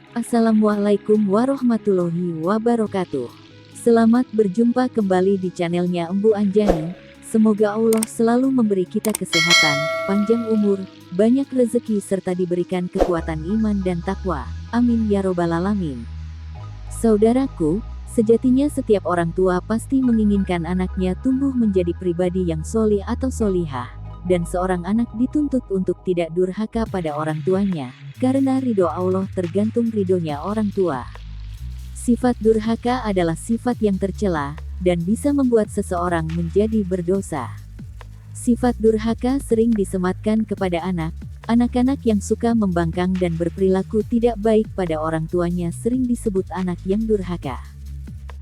Assalamualaikum warahmatullahi wabarakatuh. Selamat berjumpa kembali di channelnya Embu Anjani. Semoga Allah selalu memberi kita kesehatan, panjang umur, banyak rezeki serta diberikan kekuatan iman dan takwa. Amin ya robbal alamin. Saudaraku, sejatinya setiap orang tua pasti menginginkan anaknya tumbuh menjadi pribadi yang solih atau solihah. Dan seorang anak dituntut untuk tidak durhaka pada orang tuanya, karena ridho Allah tergantung ridhonya orang tua. Sifat durhaka adalah sifat yang tercela, dan bisa membuat seseorang menjadi berdosa. Sifat durhaka sering disematkan kepada anak-anak yang suka membangkang dan berperilaku tidak baik pada orang tuanya sering disebut anak yang durhaka.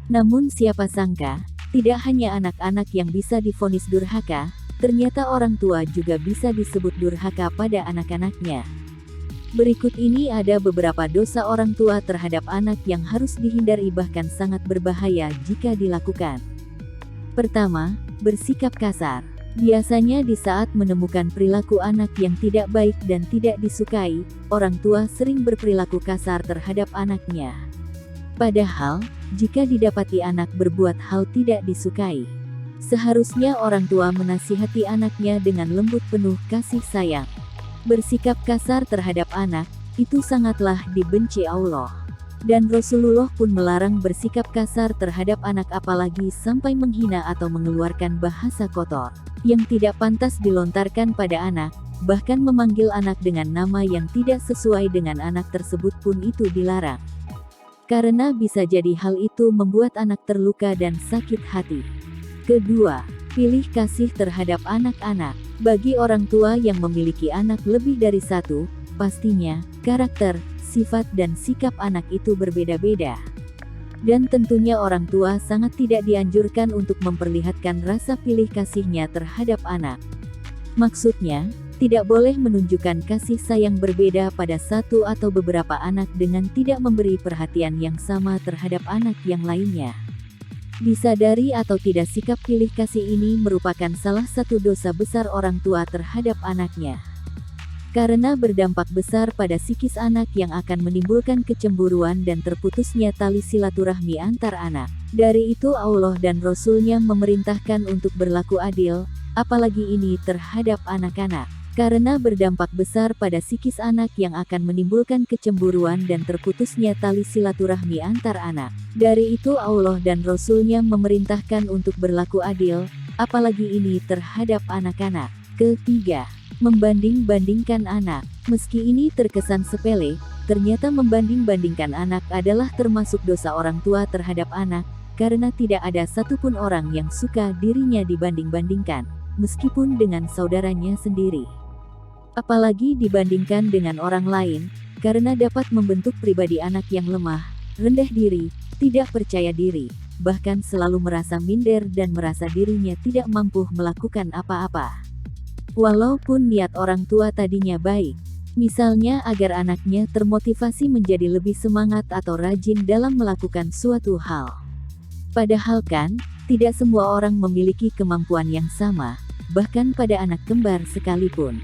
Namun siapa sangka, tidak hanya anak-anak yang bisa divonis durhaka, ternyata orang tua juga bisa disebut durhaka pada anak-anaknya. Berikut ini ada beberapa dosa orang tua terhadap anak yang harus dihindari bahkan sangat berbahaya jika dilakukan. Pertama, bersikap kasar. Biasanya di saat menemukan perilaku anak yang tidak baik dan tidak disukai, orang tua sering berperilaku kasar terhadap anaknya. Padahal, jika didapati anak berbuat hal tidak disukai, seharusnya orang tua menasihati anaknya dengan lembut penuh kasih sayang. Bersikap kasar terhadap anak, itu sangatlah dibenci Allah. Dan Rasulullah pun melarang bersikap kasar terhadap anak apalagi sampai menghina atau mengeluarkan bahasa kotor, yang tidak pantas dilontarkan pada anak, bahkan memanggil anak dengan nama yang tidak sesuai dengan anak tersebut pun itu dilarang. Karena bisa jadi hal itu membuat anak terluka dan sakit hati. Kedua, pilih kasih terhadap anak-anak. Bagi orang tua yang memiliki anak lebih dari satu, pastinya, karakter, sifat dan sikap anak itu berbeda-beda. Dan tentunya orang tua sangat tidak dianjurkan untuk memperlihatkan rasa pilih kasihnya terhadap anak. Maksudnya, tidak boleh menunjukkan kasih sayang berbeda pada satu atau beberapa anak dengan tidak memberi perhatian yang sama terhadap anak yang lainnya. Disadari atau tidak, sikap pilih kasih ini merupakan salah satu dosa besar orang tua terhadap anaknya. Karena berdampak besar pada psikis anak yang akan menimbulkan kecemburuan dan terputusnya tali silaturahmi antar anak. Dari itu Allah dan Rasul-Nya memerintahkan untuk berlaku adil, apalagi ini terhadap anak-anak. Karena berdampak besar pada psikis anak yang akan menimbulkan kecemburuan dan terputusnya tali silaturahmi antar anak. Dari itu Allah dan Rasul-Nya memerintahkan untuk berlaku adil, apalagi ini terhadap anak-anak. Ketiga, membanding-bandingkan anak. Meski ini terkesan sepele, ternyata membanding-bandingkan anak adalah termasuk dosa orang tua terhadap anak, karena tidak ada satupun orang yang suka dirinya dibanding-bandingkan, meskipun dengan saudaranya sendiri. Apalagi dibandingkan dengan orang lain, karena dapat membentuk pribadi anak yang lemah, rendah diri, tidak percaya diri, bahkan selalu merasa minder dan merasa dirinya tidak mampu melakukan apa-apa. Walaupun niat orang tua tadinya baik, misalnya agar anaknya termotivasi menjadi lebih semangat atau rajin dalam melakukan suatu hal. Padahal kan, tidak semua orang memiliki kemampuan yang sama, bahkan pada anak kembar sekalipun.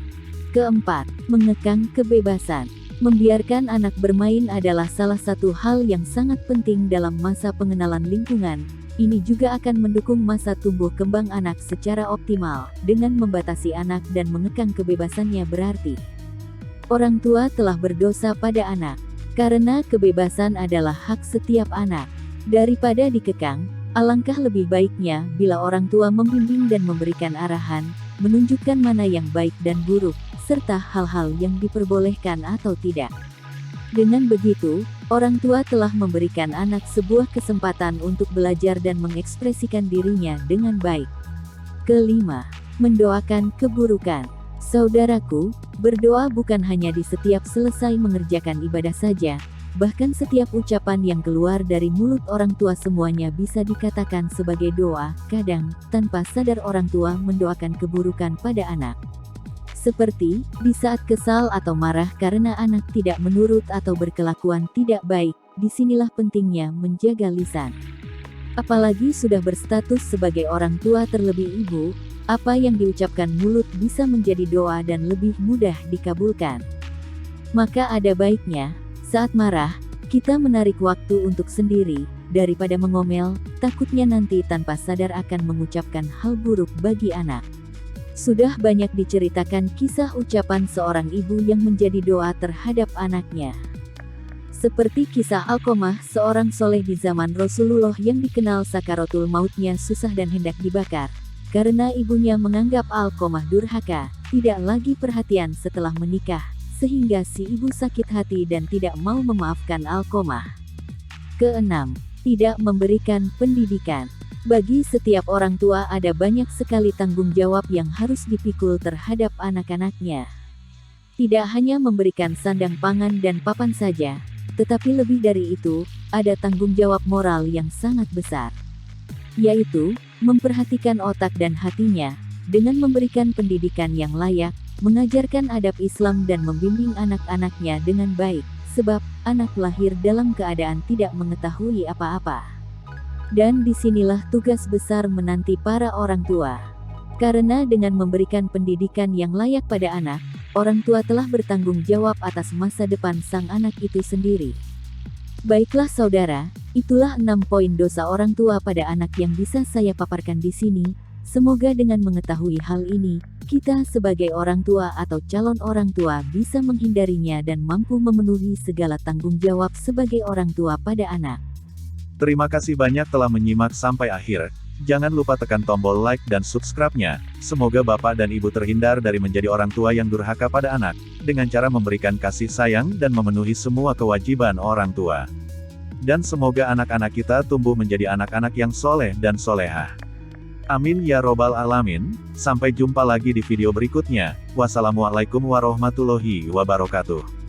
Keempat, mengekang kebebasan. Membiarkan anak bermain adalah salah satu hal yang sangat penting dalam masa pengenalan lingkungan. Ini juga akan mendukung masa tumbuh kembang anak secara optimal. Dengan membatasi anak dan mengekang kebebasannya berarti orang tua telah berdosa pada anak. Karena kebebasan adalah hak setiap anak. Daripada dikekang, alangkah lebih baiknya bila orang tua membimbing dan memberikan arahan, menunjukkan mana yang baik dan buruk, serta hal-hal yang diperbolehkan atau tidak. Dengan begitu, orang tua telah memberikan anak sebuah kesempatan untuk belajar dan mengekspresikan dirinya dengan baik. Kelima, mendoakan keburukan. Saudaraku, berdoa bukan hanya di setiap selesai mengerjakan ibadah saja, bahkan setiap ucapan yang keluar dari mulut orang tua semuanya bisa dikatakan sebagai doa. Kadang, tanpa sadar orang tua mendoakan keburukan pada anak. Seperti, di saat kesal atau marah karena anak tidak menurut atau berkelakuan tidak baik, disinilah pentingnya menjaga lisan. Apalagi sudah berstatus sebagai orang tua terlebih ibu, apa yang diucapkan mulut bisa menjadi doa dan lebih mudah dikabulkan. Maka ada baiknya, saat marah, Kita menarik waktu untuk sendiri, daripada mengomel, takutnya nanti tanpa sadar akan mengucapkan hal buruk bagi anak. Sudah banyak diceritakan kisah ucapan seorang ibu yang menjadi doa terhadap anaknya. Seperti kisah Alqamah, seorang soleh di zaman Rasulullah yang dikenal sakaratul mautnya susah dan hendak dibakar. Karena ibunya menganggap Alqamah durhaka, tidak lagi perhatian setelah menikah, sehingga si ibu sakit hati dan tidak mau memaafkan Alqamah. Keenam, tidak memberikan pendidikan. Bagi setiap orang tua ada banyak sekali tanggung jawab yang harus dipikul terhadap anak-anaknya. Tidak hanya memberikan sandang pangan dan papan saja, tetapi lebih dari itu, ada tanggung jawab moral yang sangat besar. Yaitu, memperhatikan otak dan hatinya, dengan memberikan pendidikan yang layak, mengajarkan adab Islam dan membimbing anak-anaknya dengan baik, sebab anak lahir dalam keadaan tidak mengetahui apa-apa. Dan disinilah tugas besar menanti para orang tua. Karena dengan memberikan pendidikan yang layak pada anak, orang tua telah bertanggung jawab atas masa depan sang anak itu sendiri. Baiklah saudara, itulah 6 poin dosa orang tua pada anak yang bisa saya paparkan di sini. Semoga dengan mengetahui hal ini, kita sebagai orang tua atau calon orang tua bisa menghindarinya dan mampu memenuhi segala tanggung jawab sebagai orang tua pada anak. Terima kasih banyak telah menyimak sampai akhir. Jangan lupa tekan tombol like dan subscribe-nya. Semoga Bapak dan Ibu terhindar dari menjadi orang tua yang durhaka pada anak, dengan cara memberikan kasih sayang dan memenuhi semua kewajiban orang tua. Dan semoga anak-anak kita tumbuh menjadi anak-anak yang soleh dan solehah. Amin ya robbal alamin. Sampai jumpa lagi di video berikutnya. Wassalamualaikum warahmatullahi wabarakatuh.